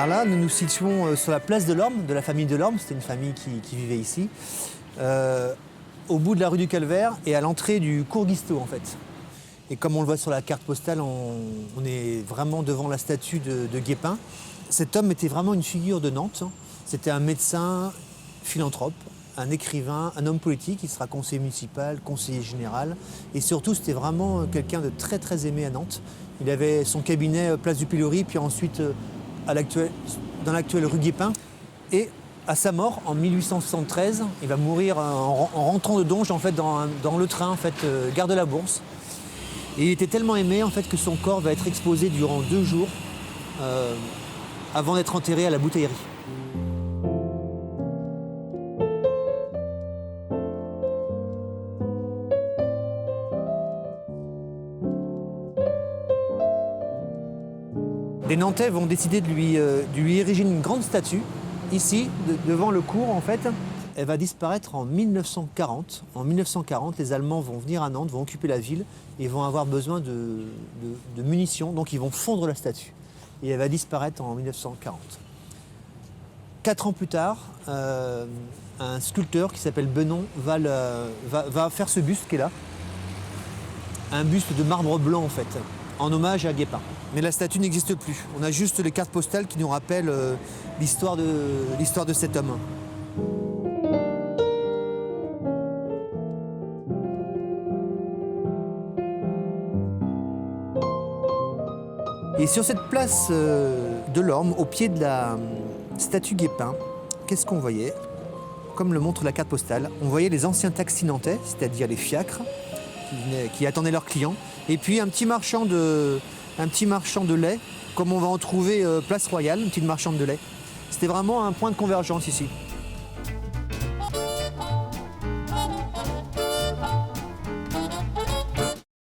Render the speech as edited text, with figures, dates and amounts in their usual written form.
Alors là, nous nous situons sur la place de l'Orme, de la famille de l'Orme. C'était une famille qui vivait ici. Au bout de la rue du Calvaire et à l'entrée du cours Guisteau, en fait. Et comme on le voit sur la carte postale, on est vraiment devant la statue de Guépin. Cet homme était vraiment une figure de Nantes. C'était un médecin philanthrope, un écrivain, un homme politique. Il sera conseiller municipal, conseiller général. Et surtout, c'était vraiment quelqu'un de très très aimé à Nantes. Il avait son cabinet place du Pilori, puis ensuite dans l'actuelle rue Guépin. Et à sa mort, en 1873, il va mourir en rentrant de Donge, en fait, dans le train, en fait, gare de la Bourse. Et il était tellement aimé, en fait, que son corps va être exposé durant 2 jours avant d'être enterré à la Bouteillerie. Les Nantais vont décider de lui ériger une grande statue, ici, devant le cours, en fait. Elle va disparaître en 1940. En 1940, les Allemands vont venir à Nantes, vont occuper la ville et vont avoir besoin de munitions, donc ils vont fondre la statue. Et elle va disparaître en 1940. 4 ans plus tard, un sculpteur qui s'appelle Benon va faire ce buste qui est là. Un buste de marbre blanc, en fait, en hommage à Guépin. Mais la statue n'existe plus. On a juste les cartes postales qui nous rappellent l'histoire de cet homme. Et sur cette place de l'Orme, au pied de la statue Guépin, qu'est-ce qu'on voyait? Comme le montre la carte postale, on voyait les anciens taxis nantais, c'est-à-dire les fiacres, qui attendaient leurs clients, et puis un petit marchand de lait, comme on va en trouver place Royale, une petite marchande de lait. C'était vraiment un point de convergence ici.